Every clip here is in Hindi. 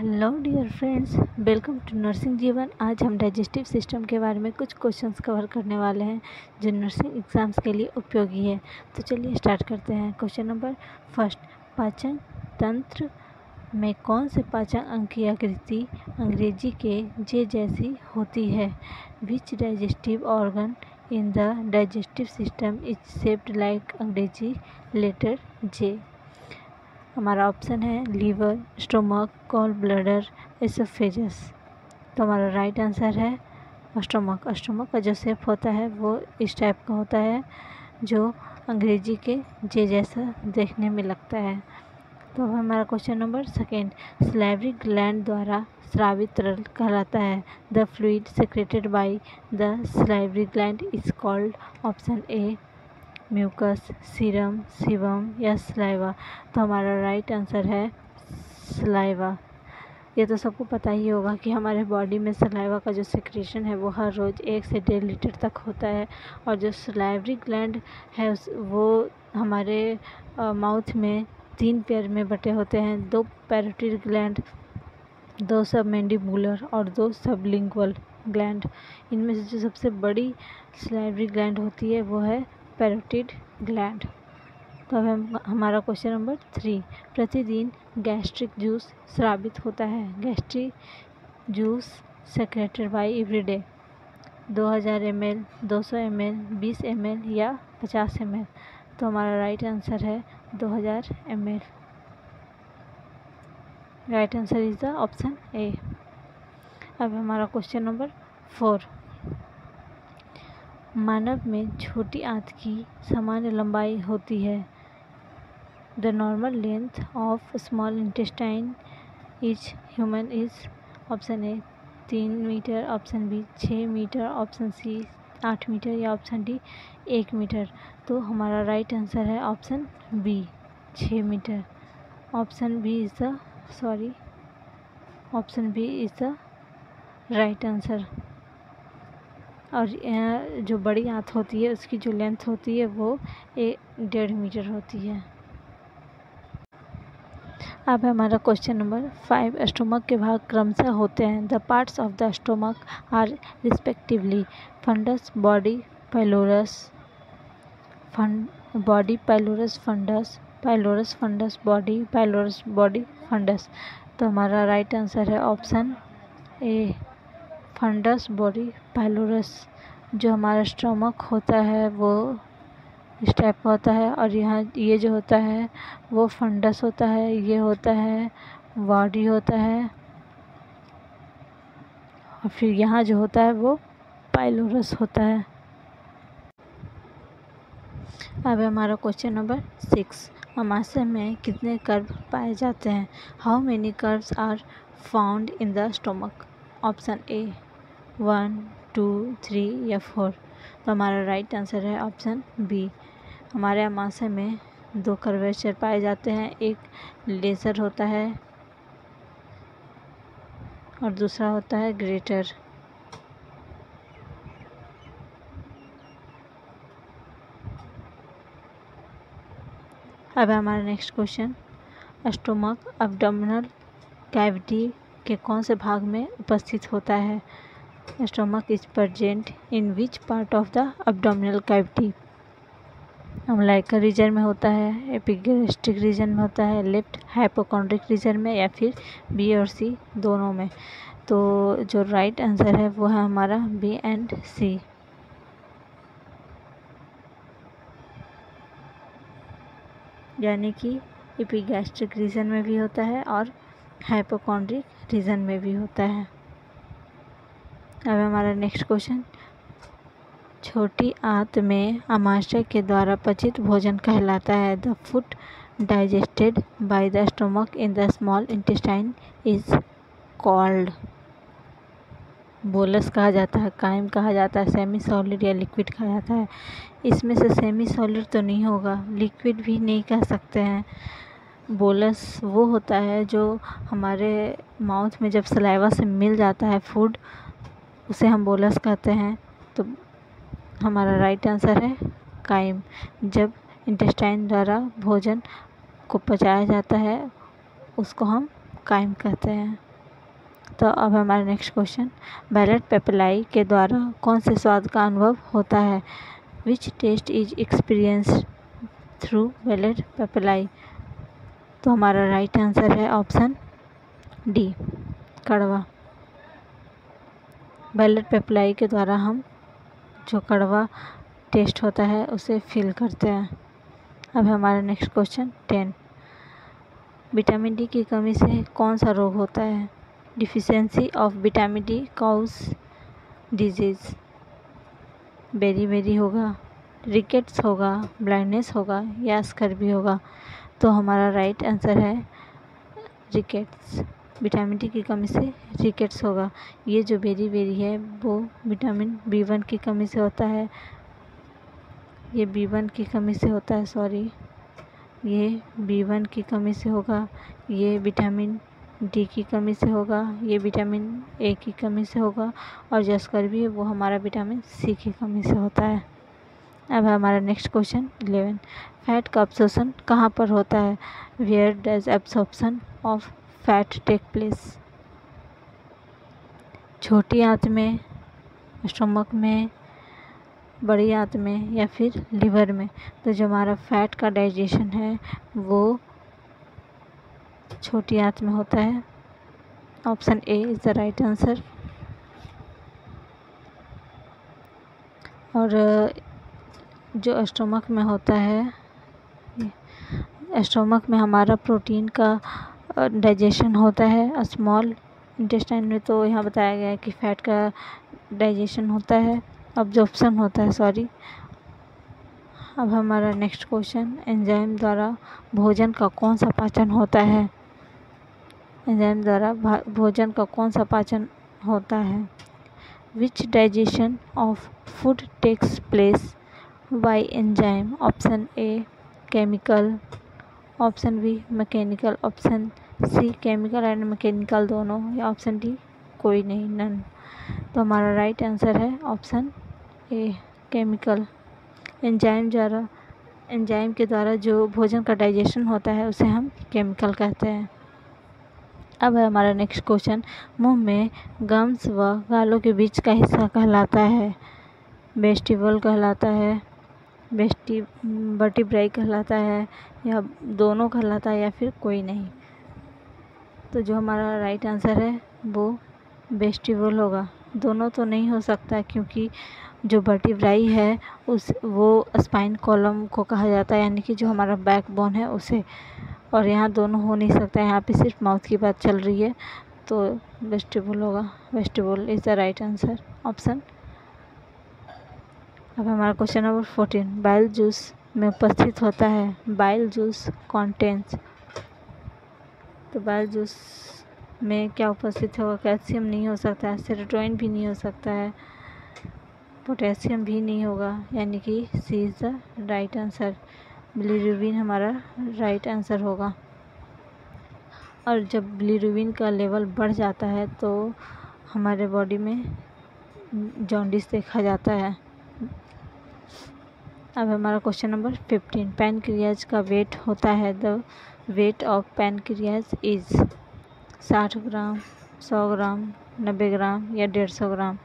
Hello dear friends, welcome to nursing Jeevan. आज हम डाइजेस्टिव सिस्टम के बारे में कुछ क्वेश्चंस कवर करने वाले हैं जो नर्सिंग एग्ज़ाम्स के लिए उपयोगी है। तो चलिए स्टार्ट करते हैं। क्वेश्चन नंबर फर्स्ट, पाचन तंत्र में कौन से पाचन अंग की आकृति अंग्रेजी के जे जैसी होती है? Which digestive organ in the digestive system is shaped like अंग्रेजी लेटर जे? हमारा ऑप्शन है liver, stomach, gall bladder, oesophagus. तो हमारा राइट आंसर है स्टोमक। स्टोमक का जो शेप होता है वो इस टाइप का होता है जो अंग्रेजी के जे जैसा देखने में लगता है। तो अब हमारा question number second, salivary gland द्वारा स्रावित तरल कहलाता है। The fluid secreted by the salivary gland is called option A mucus, serum, sebum या सलाइवा। तो हमारा राइट आंसर है सलाइवा। ये तो सबको पता ही होगा कि हमारे बॉडी में सलाइवा का जो सिक्रेशन है वो हर रोज़ 1 से 1.5 लीटर तक होता है। और जो सलाइवरी ग्लैंड है वो हमारे माउथ में 3 पेयर में बटे होते हैं। 2 पैरोटिड ग्लैंड, 2 सबमैंडिबुलर और 2 सबलिंगुअल ग्लैंड। इनमें से जो सबसे बड़ी सलाइवरी ग्लैंड होती है वो है पैरोटिड ग्लैंड। तो अब हमारा क्वेश्चन नंबर 3, प्रतिदिन गैस्ट्रिक जूस स्रावित होता है। Gastric juice secreted bye everyday 2000 ml, 200 ml, 20 ml या 50 ml। तो हमारा राइट आंसर है 2000 ml। Right answer is the option A. अब हमारा क्वेश्चन नंबर 4, मानव में छोटी आंत की सामान्य लंबाई होती है। The normal length of small intestine is human is option A 3 metre, option B 6 metre, option C 8 metre या ऑप्शन डी 1 मीटर। तो हमारा राइट आंसर है option B 6 metre. Option B is the right answer. और जो बड़ी आंत होती है उसकी जो लेंथ होती है वो 1.5 मीटर होती है। अब हमारा क्वेश्चन नंबर 5, स्टोमक के भाग क्रमशः होते हैं। The parts of the stomach are respectively fundus, body pylorus, body pylorus fundus, pylorus fundus body, pylorus body fundus. तो हमारा राइट आंसर है option A fundus body pylorus. जो हमारा स्टोमक होता है वो इस टाइप का होता है और यहाँ ये जो होता है वो फंडस होता है, ये होता है बॉडी होता है और फिर यहाँ जो होता है वो पाइलोरस होता है। अब हमारा क्वेश्चन नंबर 6, अमाशय में कितने कर्व पाए जाते हैं? How many curves are found in the stomach? Option A 1, 2, 3 या 4। तो हमारा राइट आंसर है ऑप्शन बी। हमारे अमाशय में 2 कर्वेचर पाए जाते हैं, एक लेज़र होता है और दूसरा होता है ग्रेटर। अब हमारा next question, stomach abdominal cavity के कौन से भाग में उपस्थित होता है? Stomach is present in which part of the abdominal cavity? Umbilical region में होता है, एपिगैस्ट्रिक रीजन में होता है, लेफ्ट हाइपोकॉन्ड्रिक रीजन में या फिर बी और सी दोनों में। तो जो राइट आंसर है वो है हमारा बी एंड सी। यानी कि एपिगैस्ट्रिक रीजन में भी होता है और हाइपोकॉन्ड्रिक रीजन में भी होता है। अब हमारा नेक्स्ट क्वेश्चन, छोटी आंत में आमाशय के द्वारा पचित भोजन कहलाता है। The food digested by the stomach in the small intestine is called? Bolus कहा जाता है, काइम कहा जाता है, सेमी सॉलिड या लिक्विड कहा जाता है। इसमें से सेमी सॉलिड तो नहीं होगा, लिक्विड भी नहीं कह सकते हैं। बोलस वो होता है जो हमारे माउथ में जब सलाइवा से मिल जाता है फूड, उसे हम बोलस कहते हैं। तो हमारा राइट आंसर है काइम। जब इंटेस्टाइन द्वारा भोजन को पचाया जाता है उसको हम काइम कहते हैं। तो अब हमारा नेक्स्ट क्वेश्चन, बैलेट पेपिलाई के द्वारा कौन से स्वाद का अनुभव होता है? Which taste is experienced through vallate papillae? तो हमारा राइट आंसर है ऑप्शन डी, कड़वा। बैलेट पेपिलाई के द्वारा हम जो कड़वा टेस्ट होता है उसे फील करते हैं। अब हमारा नेक्स्ट क्वेश्चन 10, विटामिन डी की कमी से कौन सा रोग होता है? Deficiency of vitamin D cause disease. Beriberi होगा, रिकेट्स होगा, ब्लाइंडनेस होगा या स्कर्वी होगा? तो हमारा राइट आंसर है रिकेट्स। विटामिन डी की कमी से रिकेट्स होगा। ये जो बेरी है वो विटामिन B1 की कमी से होता है, ये B1 की कमी से होता है, सॉरी, ये B1 की कमी से होगा, ये विटामिन डी की कमी से होगा, ये विटामिन ए की कमी से होगा, और जो स्कर्वी है वो हमारा विटामिन सी की कमी से होता है। अब हमारा नेक्स्ट क्वेश्चन 11, फैट का अब्सॉर्प्शन कहाँ पर होता है? Where does absorption of fat take place? छोटी आंत में, स्टमक में, बड़ी आंत में या फिर लिवर में? तो जो हमारा फैट का डाइजेशन है वो छोटी आंत में होता है। Option A is the right answer. और जो स्टमक में होता है, स्टमक में हमारा प्रोटीन का डाइजेशन होता है। स्मॉल इंटेस्टाइन में तो यहाँ बताया गया है कि फैट का डाइजेशन होता है, अब्जॉर्प्शन होता है, सॉरी। अब हमारा नेक्स्ट क्वेश्चन, एंजाइम द्वारा भोजन का कौन सा पाचन होता है? एंजाइम द्वारा भोजन का कौन सा पाचन होता है? Which digestion of food takes place by enzyme? Option A chemical, option B mechanical, option C chemical and mechanical दोनों, या ऑप्शन डी कोई नहीं, नन। तो हमारा राइट आंसर है ऑप्शन ए केमिकल। एंजाइम के द्वारा जो भोजन का डाइजेशन होता है उसे हम केमिकल कहते हैं। अब है हमारा नेक्स्ट क्वेश्चन, मुंह में गम्स व गालों के बीच का हिस्सा कहलाता है? वेस्टिबल कहलाता है, वर्टिब्राई कहलाता है, या दोनों कहलाता है, या फिर कोई नहीं? तो जो हमारा राइट आंसर है वो वेस्टिबल होगा। दोनों तो नहीं हो सकता क्योंकि जो वर्टिब्राई है वो स्पाइन कॉलम को कहा जाता है, यानी कि जो हमारा बैकबोन है उसे, और यहाँ दोनों हो नहीं सकता, यहाँ पे सिर्फ माउथ की बात चल रही है, तो वेस्टिबल होगा। Vestibule is the right answer, option. अब हमारा क्वेश्चन नंबर 14, बाइल जूस में उपस्थित होता है? Bile juice contents. तो बाइल जूस में क्या उपस्थित होगा? कैल्शियम नहीं हो सकता है, सेरोटोनिन भी नहीं हो सकता है, पोटेशियम भी नहीं होगा, यानी कि C is the right answer. Bilirubin हमारा राइट आंसर होगा। और जब बिलीरुबिन का लेवल बढ़ जाता है तो हमारे बॉडी में जॉन्डिस देखा जाता है। अब हमारा क्वेश्चन नंबर 15, पैनक्रियाज का वेट होता है? The weight of pancreas is 60 ग्राम, 100 ग्राम, 90 ग्राम या 150 ग्राम?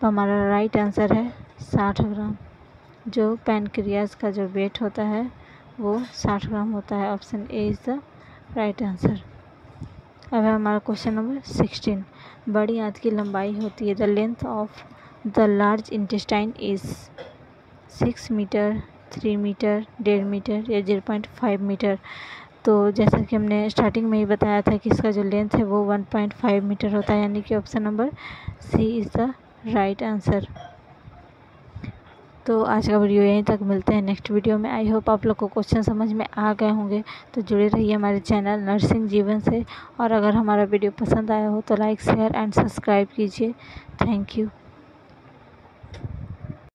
तो हमारा राइट आंसर है 60 ग्राम। जो पैनक्रियाज का जो वेट होता है वो 60 ग्राम होता है। Option A is the right answer. अब है हमारा क्वेश्चन नंबर 16, बड़ी आंत की लंबाई होती है? The length of the large intestine is 6 metre, 3 metre, 1.5 metre या 0.5 मीटर? तो जैसा कि हमने स्टार्टिंग में ही बताया था कि इसका जो लेंथ है वो 1.5 मीटर होता है, यानी कि option number C is the right answer. तो आज का वीडियो यहीं तक, मिलते हैं नेक्स्ट वीडियो में। आई होप आप लोग को क्वेश्चन समझ में आ गए होंगे। तो जुड़े रहिए हमारे चैनल नर्सिंग जीवन से, और अगर हमारा वीडियो पसंद आया हो तो लाइक, शेयर एंड सब्सक्राइब कीजिए। Thank you.